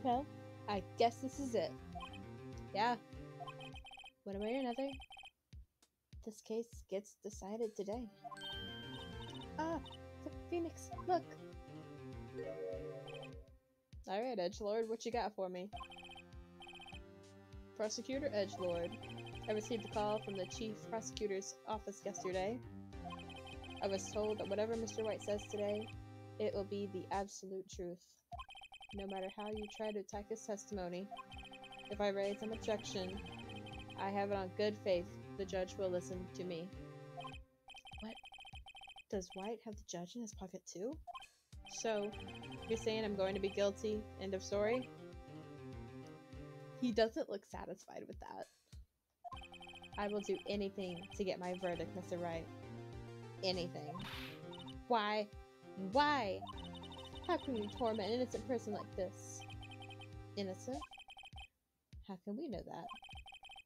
Well, I guess this is it. Yeah. One way or another, this case gets decided today. Ah, the Phoenix, look! Alright, Edgelord, what you got for me? Prosecutor Edgelord. I received a call from the Chief Prosecutor's office yesterday. I was told that whatever Mr. White says today, it will be the absolute truth. No matter how you try to attack his testimony, if I raise an objection, I have it on good faith the judge will listen to me. What? Does White have the judge in his pocket too? So, you're saying I'm going to be guilty? End of story? He doesn't look satisfied with that. I will do anything to get my verdict, Mr. Wright. Anything. Why? Why? How can you torment an innocent person like this? Innocent? How can we know that?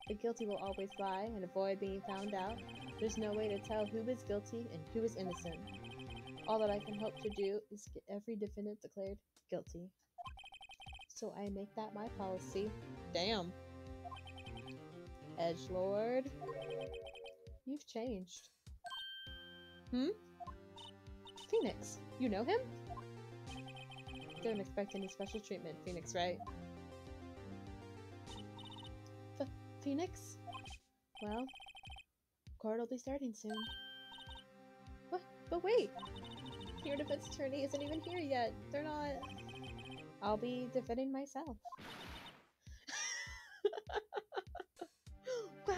The guilty will always lie and avoid being found out. There's no way to tell who is guilty and who is innocent. All that I can hope to do is get every defendant declared guilty. So I make that my policy. Damn. Edgelord. You've changed. Hmm? Phoenix, you know him? Don't expect any special treatment, Phoenix, right? Phoenix? Well, court will be starting soon. What? But wait! Your defense attorney isn't even here yet. They're not... I'll be defending myself. What?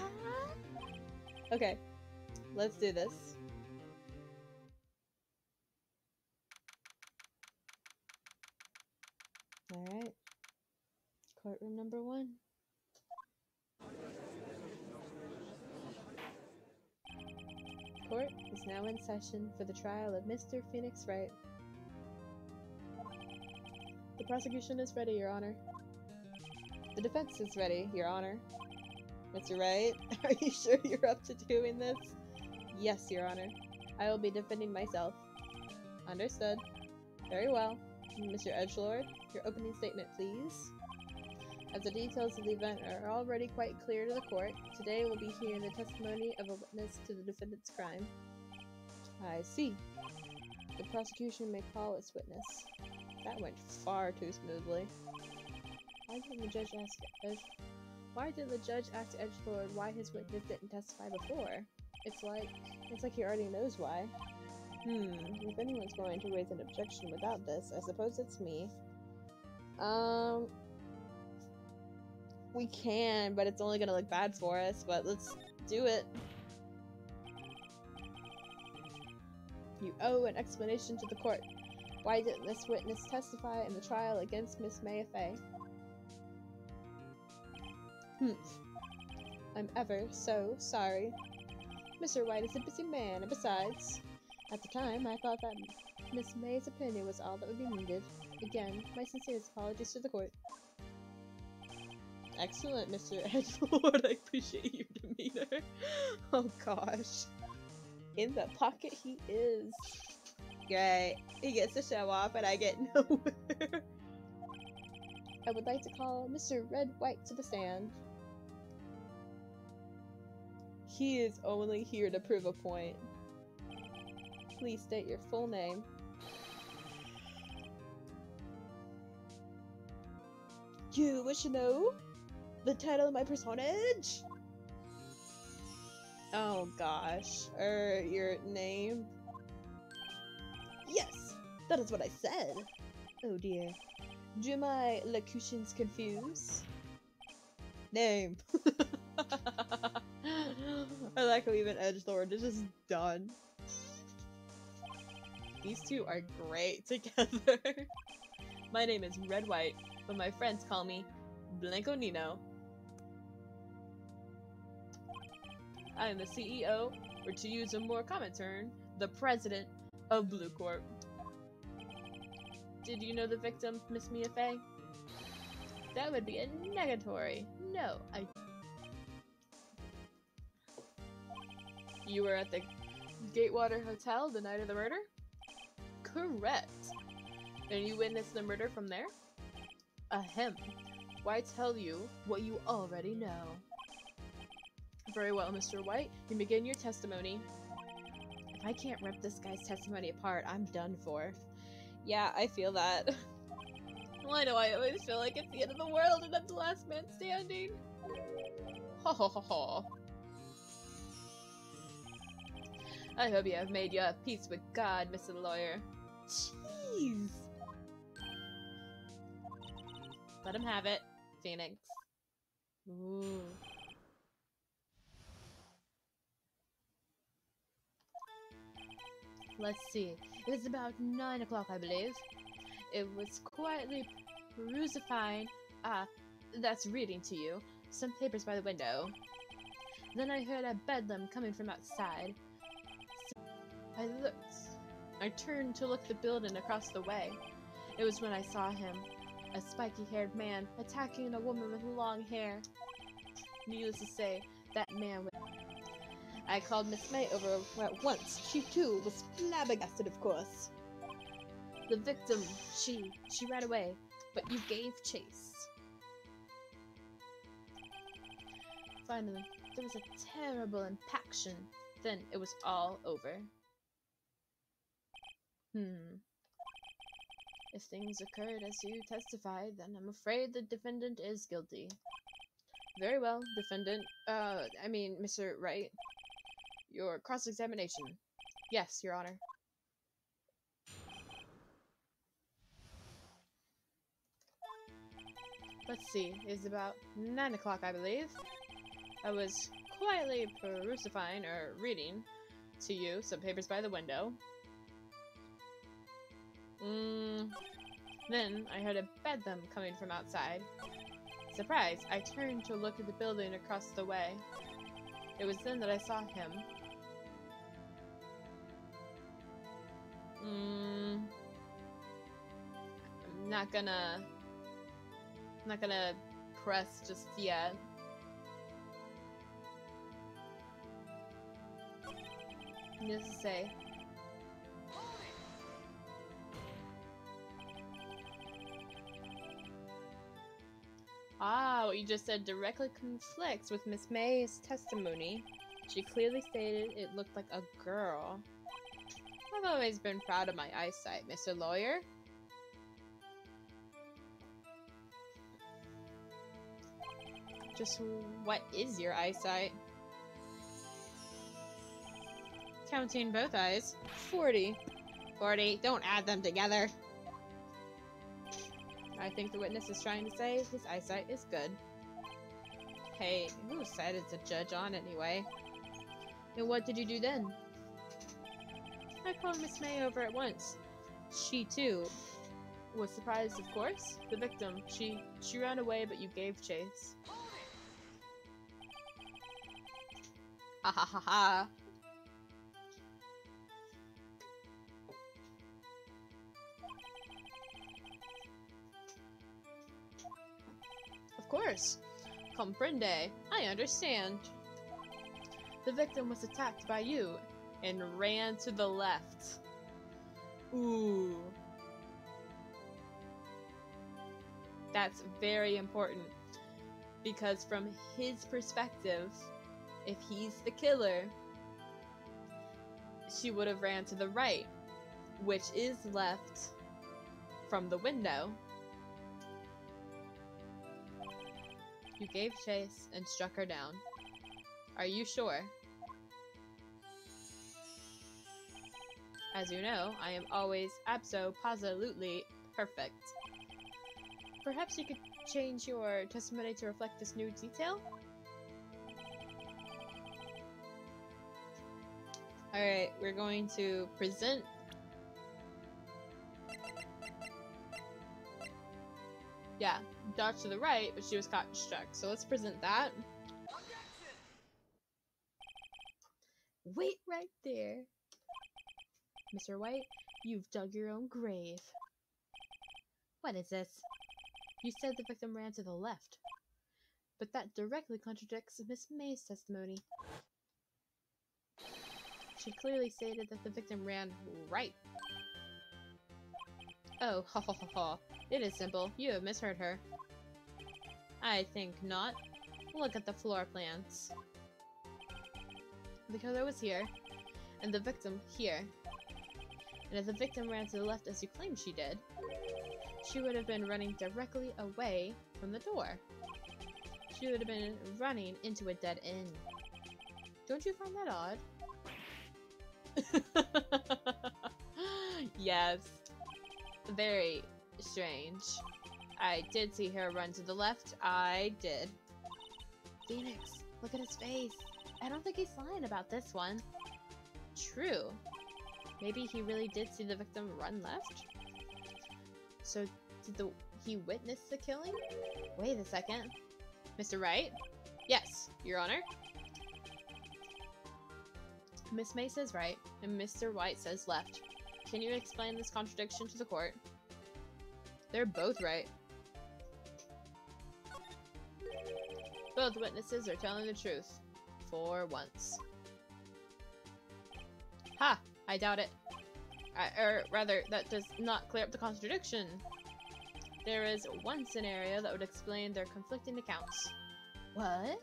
Okay, let's do this. Alright. Courtroom number 1. Court is now in session for the trial of Mr. Phoenix Wright. The prosecution is ready, Your Honor. The defense is ready, Your Honor. Mr. Wright, are you sure you're up to doing this? Yes, Your Honor. I will be defending myself. Understood. Very well. Mr. Edgelord, your opening statement, please. As the details of the event are already quite clear to the court, today we'll be hearing the testimony of a witness to the defendant's crime. I see. The prosecution may call its witness. That went far too smoothly. Why didn't the judge ask Edgelord why his witness didn't testify before? It's like he already knows why. If anyone's going to raise an objection without this, I suppose it's me. We can, but it's only gonna look bad for us, but let's do it. You owe an explanation to the court. Why didn't this witness testify in the trial against Miss Maya Fey? I'm ever so sorry. Mr. White is a busy man, and besides, at the time, I thought that Miss May's opinion was all that would be needed. Again, my sincerest apologies to the court. Excellent, Mr. Edgelord. I appreciate your demeanor. Oh gosh. In the pocket he is. Great. He gets to show off and I get nowhere. I would like to call Mr. Red White to the stand. He is only here to prove a point. Please state your full name. You wish to know the title of my personage? Oh gosh. Your name? Yes, that is what I said. Oh dear. Do my locutions confuse? Name. I like how even Edgelord is just done. These two are great together. My name is Red White, but my friends call me Blanco Nino. I am the CEO, or to use a more common term, the president of Blue Corp. Did you know the victim, Miss Mia Fey? That would be a negatory. No, I... You were at the Gatewater Hotel the night of the murder? Correct. And you witnessed the murder from there? Ahem. Why tell you what you already know? Very well, Mr. White. You begin your testimony. If I can't rip this guy's testimony apart, I'm done for. Yeah, I feel that. Why do I always feel like it's the end of the world and I'm the last man standing? Ho ho ho ho. I hope you have made your peace with God, Mr. Lawyer. Jeez! Let him have it, Phoenix. Ooh. Let's see. It was about 9 o'clock, I believe. It was quietly perusifying. That's reading to you. Some papers by the window. Then I heard a bedlam coming from outside. So I looked. I turned to look at the building across the way. It was when I saw him, a spiky-haired man attacking a woman with long hair. Needless to say, that man was... I called Miss May over at once. She too was flabbergasted, of course. The victim, she ran away, but you gave chase. Finally, there was a terrible impaction. Then it was all over. If things occurred as you testified, then I'm afraid the defendant is guilty. Very well, defendant. Mr. Wright. Your cross-examination. Yes, Your Honor. Let's see, it's about 9 o'clock, I believe. I was quietly perusifying, or reading, to you some papers by the window. Then I heard a bedlam coming from outside. Surprised, I turned to look at the building across the way. It was then that I saw him. I'm not gonna press just yet. Needless to say. What you just said directly conflicts with Miss May's testimony. She clearly stated it looked like a girl. I've always been proud of my eyesight, Mr. Lawyer. Just what is your eyesight? Counting both eyes. 40. 40. Don't add them together. I think the witness is trying to say his eyesight is good. Hey, whose side is the judge on anyway? And what did you do then? I called Miss May over at once. She, too, was surprised, of course. The victim, she ran away, but you gave chase. Ha ha ha ha. Of course. Comprende. I understand. The victim was attacked by you and ran to the left. Ooh. That's very important. Because from his perspective, if he's the killer, she would have ran to the right, which is left from the window. You gave chase and struck her down. Are you sure? As you know, I am always abso-positively perfect. Perhaps you could change your testimony to reflect this new detail? Alright, we're going to present. Yeah, dodged to the right, but she was caught and struck. So let's present that. Wait right there. Mr. White, you've dug your own grave. What is this? You said the victim ran to the left, but that directly contradicts Miss May's testimony. She clearly stated that the victim ran right. Oh, ha ha ha ha. It is simple. You have misheard her. I think not. Look at the floor plans. The killer was here, and the victim here. And if the victim ran to the left as you claim she did, she would have been running directly away from the door. She would have been running into a dead end. Don't you find that odd? Yes. Very strange. I did see her run to the left. I did. Phoenix, look at his face. I don't think he's lying about this one. True. Maybe he really did see the victim run left? So, did he witness the killing? Wait a second. Mr. Wright? Yes, Your Honor. Miss May says right, and Mr. White says left. Can you explain this contradiction to the court? They're both right. Both witnesses are telling the truth. For once. Ha! I doubt it. Or rather, that does not clear up the contradiction. There is one scenario that would explain their conflicting accounts. What?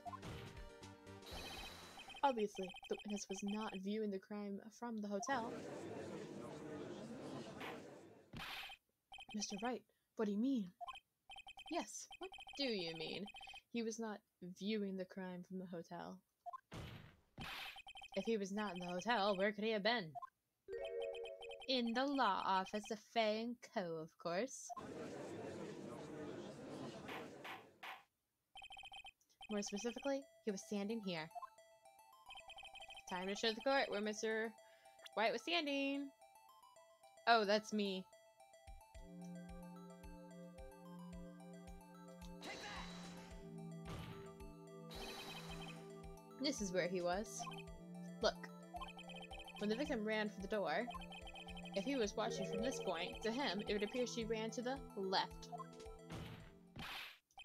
Obviously, the witness was not viewing the crime from the hotel. Mr. Wright, what do you mean? Yes, what do you mean? He was not viewing the crime from the hotel. If he was not in the hotel, where could he have been? In the law office of Fay & Co., of course. More specifically, he was standing here. Time to show the court where Mr. White was standing. Oh, that's me. This is where he was. Look. When the victim ran for the door, if he was watching from this point, to him, it would appear she ran to the left.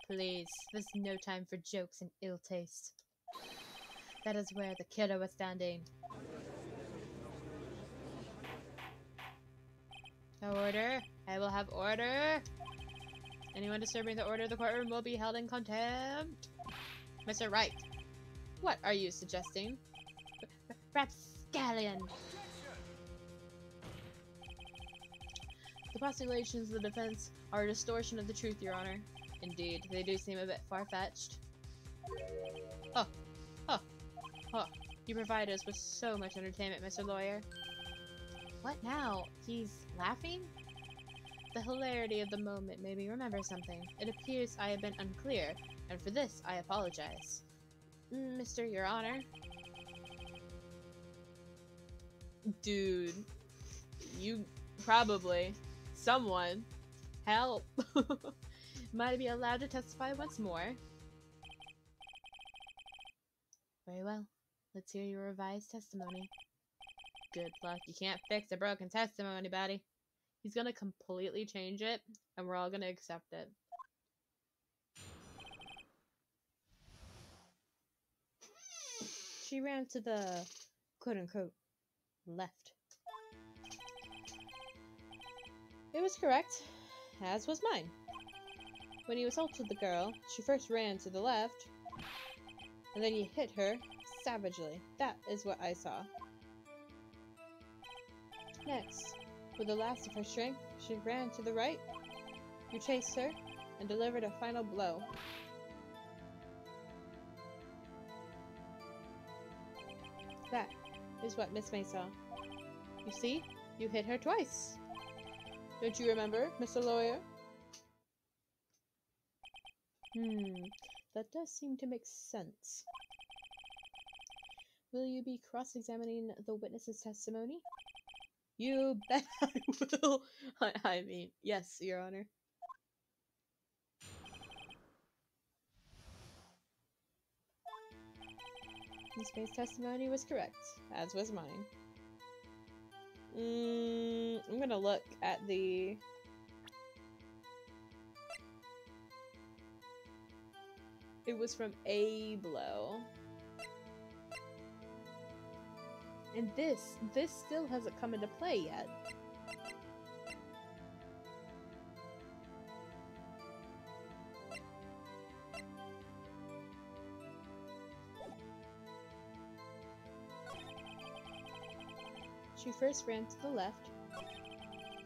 Please, there's no time for jokes and ill taste. That is where the killer was standing. Order! I will have order! Anyone disturbing the order of the courtroom will be held in contempt. Mr. Wright, what are you suggesting? Rapscallion! The postulations of the defense are a distortion of the truth, Your Honor. Indeed, they do seem a bit far-fetched. Oh. You provide us with so much entertainment, Mr. Lawyer. What now? He's laughing? The hilarity of the moment made me remember something. It appears I have been unclear, and for this I apologize. Mr. Your Honor. Dude. You probably. Someone. Help. Might I be allowed to testify once more? Very well. Let's hear your revised testimony. Good luck. You can't fix a broken testimony, buddy. He's gonna completely change it, and we're all gonna accept it. She ran to the quote-unquote left. It was correct, as was mine. When you assaulted the girl, she first ran to the left, and then you hit her savagely. That is what I saw. Next, with the last of her strength, she ran to the right. You chased her and delivered a final blow. That is what Miss May saw. You see, you hit her twice. Don't you remember, Mr. Lawyer? That does seem to make sense. Will you be cross-examining the witness's testimony? You bet I will. I mean, yes, Your Honor. Miss May's testimony was correct, as was mine. I'm gonna look at the... It was from a blow. And this still hasn't come into play yet. She first ran to the left,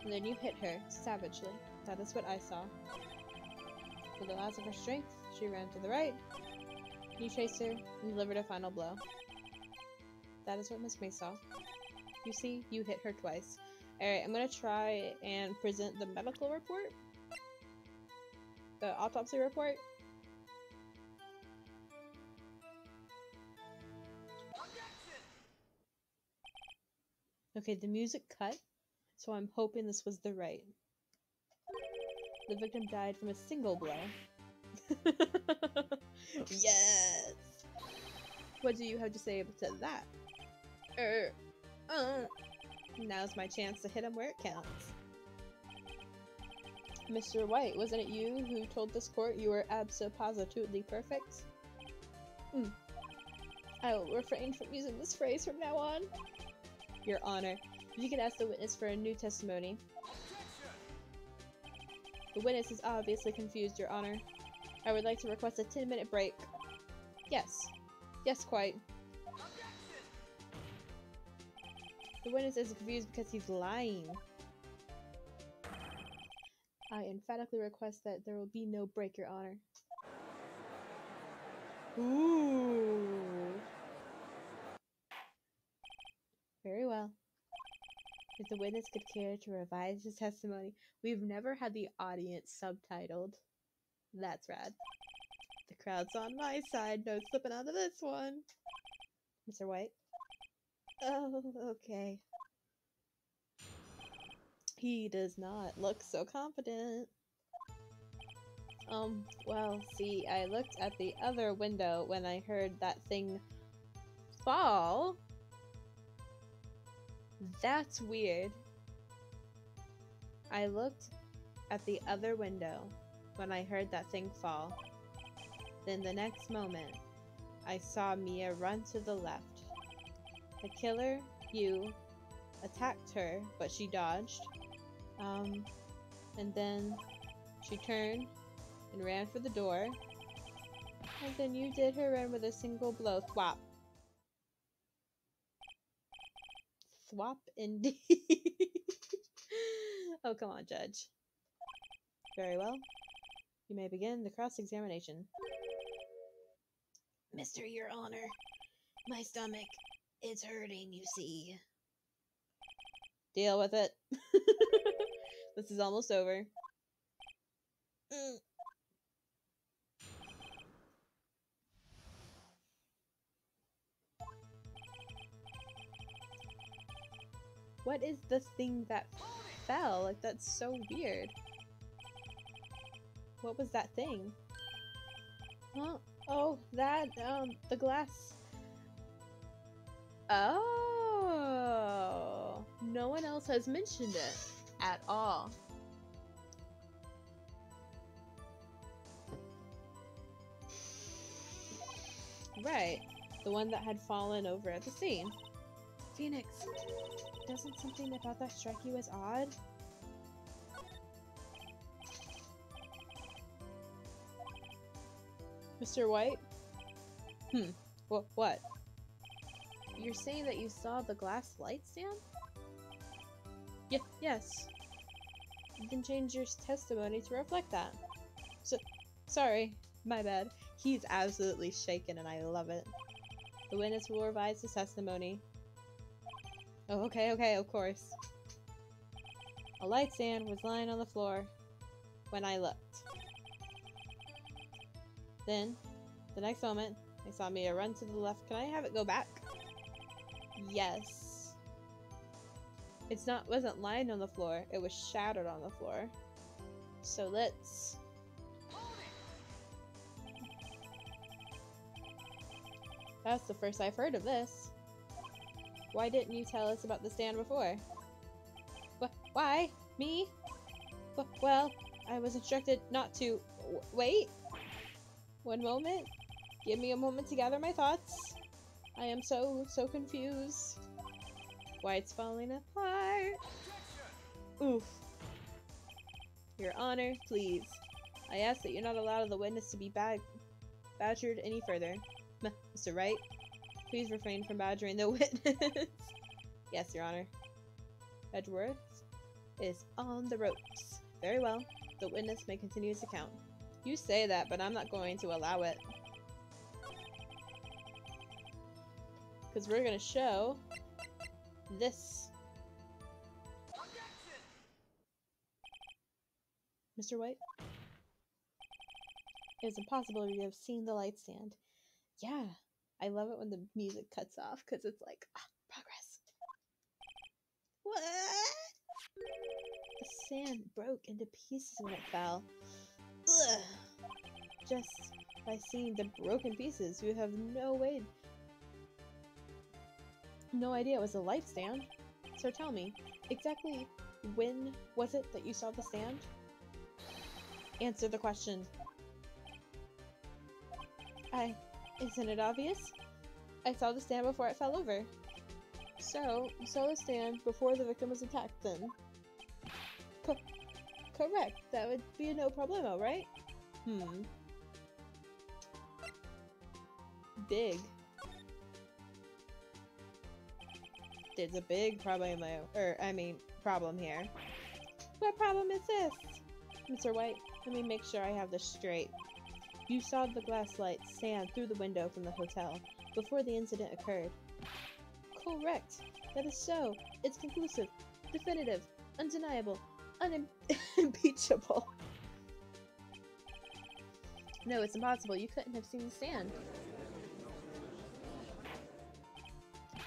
and then you hit her savagely. That is what I saw. With the last of her strength, she ran to the right. You chased her and delivered a final blow. That is what Miss May saw. You see, you hit her twice. Alright, I'm gonna try and present the medical report. The autopsy report. Okay, the music cut, so I'm hoping this was the right. The victim died from a single blow. Yes! What do you have to say to that? Now's my chance to hit him where it counts. Mr. White, wasn't it you who told this court you were abso-positively perfect? I will refrain from using this phrase from now on. Your Honor, if you could ask the witness for a new testimony. The witness is obviously confused, Your Honor. I would like to request a 10-minute break. Yes. Yes, quite. The witness is confused because he's lying. I emphatically request that there will be no break, Your Honor. Ooh. Very well. If the witness could care to revise his testimony. We've never had the audience subtitled. That's rad. The crowd's on my side. No slipping onto this one. Mr. White? Oh, okay. He does not look so confident. Well, see, I looked at the other window when I heard that thing fall. That's weird. I looked at the other window when I heard that thing fall. Then the next moment, I saw Mia run to the left. The killer, you, attacked her, but she dodged. And then she turned and ran for the door. And then you did her in with a single blow. Thwop. Thwop indeed. Oh, come on, Judge. Very well. You may begin the cross-examination. Mr. Your Honor, my stomach is hurting, you see. Deal with it. This is almost over. What is the thing that fell? Like, that's so weird. What was that thing? Huh? Oh, that, the glass. Oh. No one else has mentioned it at all. Right. The one that had fallen over at the scene. Phoenix, doesn't something about that strike you as odd? Mr. White? What? You're saying that you saw the glass light stand? Yes. You can change your testimony to reflect that. Sorry, my bad. He's absolutely shaken and I love it. The witness will revise his testimony. Oh, okay, of course. A light stand was lying on the floor when I looked. Then, the next moment, I saw Mia run to the left. Can I have it go back? Yes. Wasn't lying on the floor, it was shattered on the floor. So let's... That's the first I've heard of this. Why didn't you tell us about the stand before? Why? Me? Well, I was instructed not to... Wait? One moment? Give me a moment to gather my thoughts. I am so confused. Why it's falling apart. Oof. Your Honor, please. I ask that you're not allowed the witness to be badgered any further. Mr. Wright, please refrain from badgering the witness. Yes, Your Honor. Edgeworth is on the ropes. Very well. The witness may continue his account. You say that, but I'm not going to allow it. Because we're going to show this. Mr. White? It is impossible you have seen the light stand. Yeah, I love it when the music cuts off because it's like, progress. What? The sand broke into pieces when it fell. Ugh. Just by seeing the broken pieces, you have no idea it was a light stand. So tell me, exactly when was it that you saw the stand? Answer the question. Isn't it obvious? I saw the stand before it fell over. So, you saw the stand before the victim was attacked then? Correct. That would be no problemo, right? Big. There's a big problemo, problem here. What problem is this? Mr. White, let me make sure I have this straight. You saw the glass light stand through the window from the hotel before the incident occurred. Correct. That is so. It's conclusive, definitive, undeniable, unimpeachable. No, it's impossible. You couldn't have seen the stand.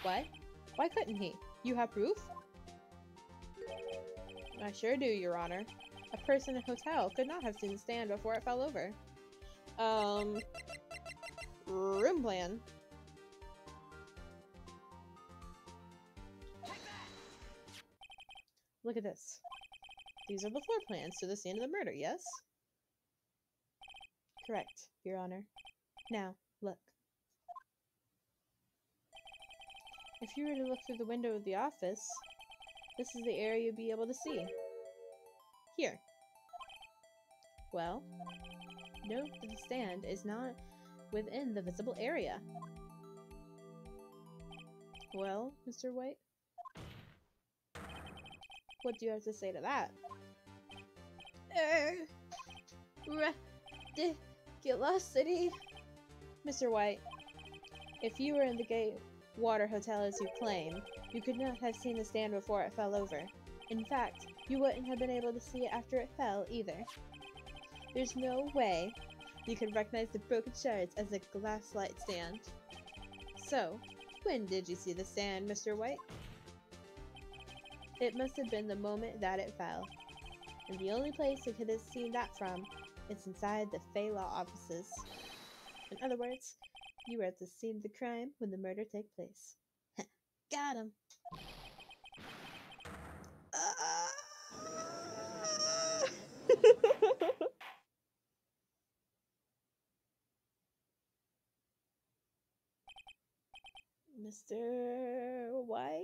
What? Why couldn't he? You have proof? I sure do, Your Honor. A person in a hotel could not have seen the stand before it fell over. Room plan. Look at this. These are the floor plans to the scene of the murder, yes? Correct, Your Honor. Now, look. If you were to look through the window of the office, this is the area you'd be able to see. Here. Well, note that the stand is not within the visible area. Well, Mr. White? What do you have to say to that? Ridiculosity. Mr. White, if you were in the Gatewater Hotel as you claim, you could not have seen the stand before it fell over. In fact, you wouldn't have been able to see it after it fell, either. There's no way you could recognize the broken shards as a glass light stand. So, when did you see the stand, Mr. White? It must have been the moment that it fell. And the only place you could have seen that from is inside the Fey Law offices. In other words, you were at the scene of the crime when the murder took place. Got him! Mr. White?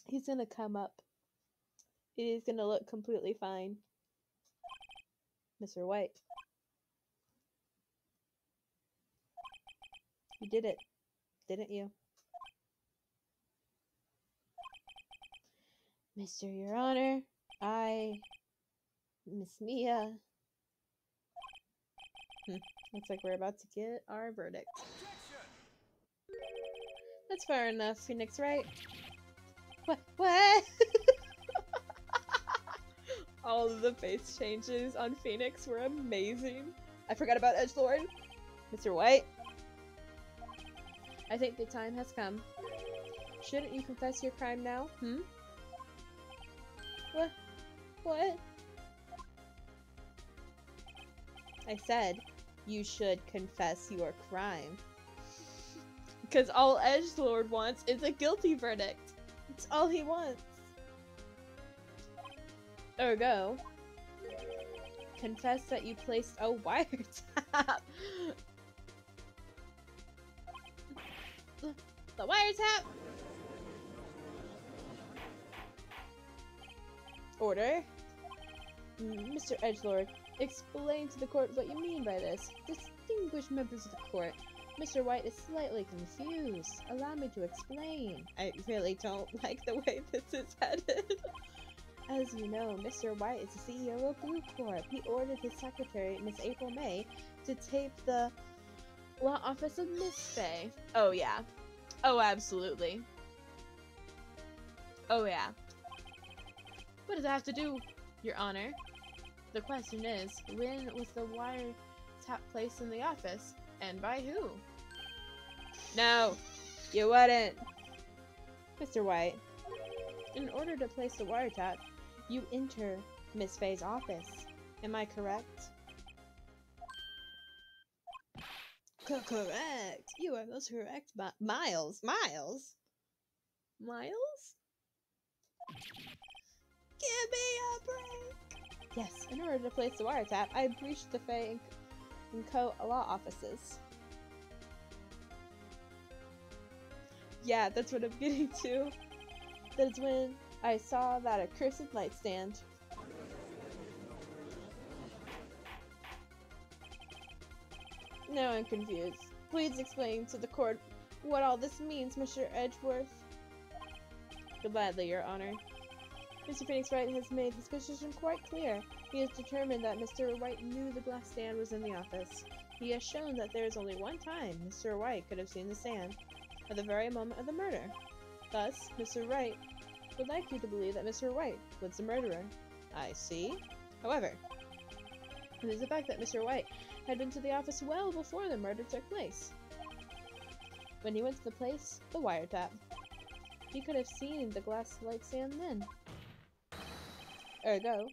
He's gonna come up. It is gonna look completely fine. Mr. White. You did it, didn't you? Mr. Your Honor, Miss Mia. Looks like we're about to get our verdict. That's fair enough, Phoenix, right? What? All of the face changes on Phoenix were amazing. I forgot about Edgelord. Mr. White. I think the time has come. Shouldn't you confess your crime now? What? I said you should confess your crime. Because all Edgelord wants is a guilty verdict. It's all he wants. Ergo, confess that you placed a wiretap. The wiretap! Order. Mr. Edgelord, explain to the court what you mean by this. Distinguished members of the court, Mr. White is slightly confused. Allow me to explain. I really don't like the way this is headed. As you know, Mr. White is the CEO of Blue Corp. He ordered his secretary, Miss April May, to tape the law office of Miss Fay. Oh yeah. Oh, absolutely. Oh yeah. What does that have to do, Your Honor? The question is, when was the wiretap placed in the office, and by who? No, you wouldn't. Mr. White, in order to place the wiretap, you enter Miss Fay's office. Am I correct? Correct. You are most correct, Miles. Miles? Miles? Give me a break! Yes, in order to place the wiretap, I breached the Fay and Co. law offices. Yeah, that's what I'm getting to. That is when I saw that accursed light stand. Now I'm confused. Please explain to the court what all this means, Mr. Edgeworth. Gladly, Your Honor. Mr. Phoenix Wright has made his position quite clear. He has determined that Mr. White knew the glass stand was in the office. He has shown that there is only one time Mr. White could have seen the stand, at the very moment of the murder. Thus, Mr. Wright would like you to believe that Mr. White was the murderer. I see. However, it is the fact that Mr. White had been to the office well before the murder took place. When he went to the place, the wiretap, he could have seen the glass light stand then. Ergo,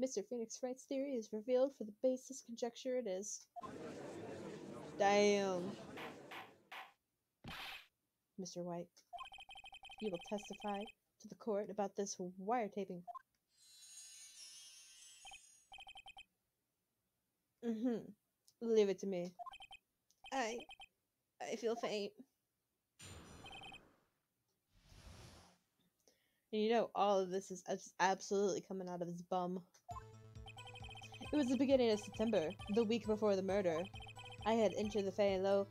Mr. Phoenix Wright's theory is revealed for the baseless conjecture it is. Damn. Mr. White, you will testify to the court about this wiretapping. Leave it to me. I feel faint. And you know all of this is absolutely coming out of his bum. It was the beginning of September, the week before the murder. I had entered the Fay and Low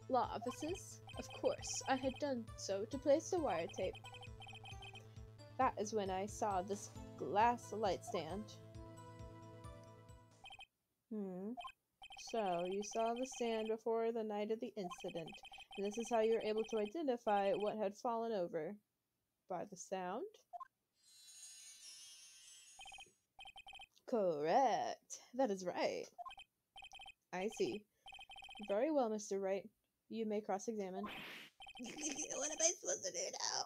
law offices. Of course, I had done so to place the wiretape. That is when I saw this glass light stand. So, you saw the stand before the night of the incident, and this is how you were able to identify what had fallen over. By the sound? Correct. That is right. I see. Very well, Mr. Wright. You may cross-examine. What am I supposed to do now?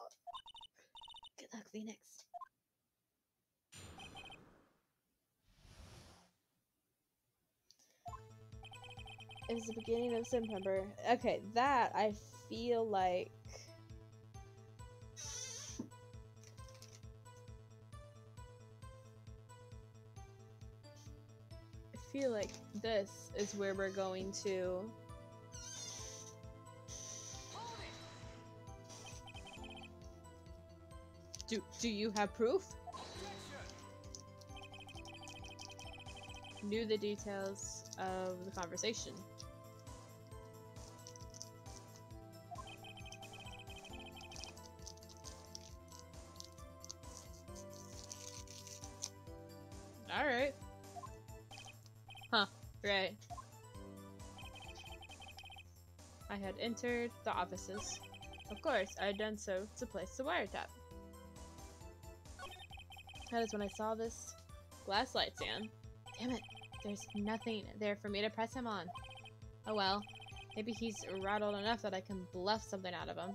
Good luck, Phoenix. It was the beginning of September. Okay, that I feel like... I feel like this is where we're going to... Do you have proof? Knew the details of the conversation. Alright. Huh, right. I had entered the offices. Of course, I had done so to place the wiretap. That is when I saw this glass light stand. Damn it, there's nothing there for me to press him on. Oh well, maybe he's rattled enough that I can bluff something out of him.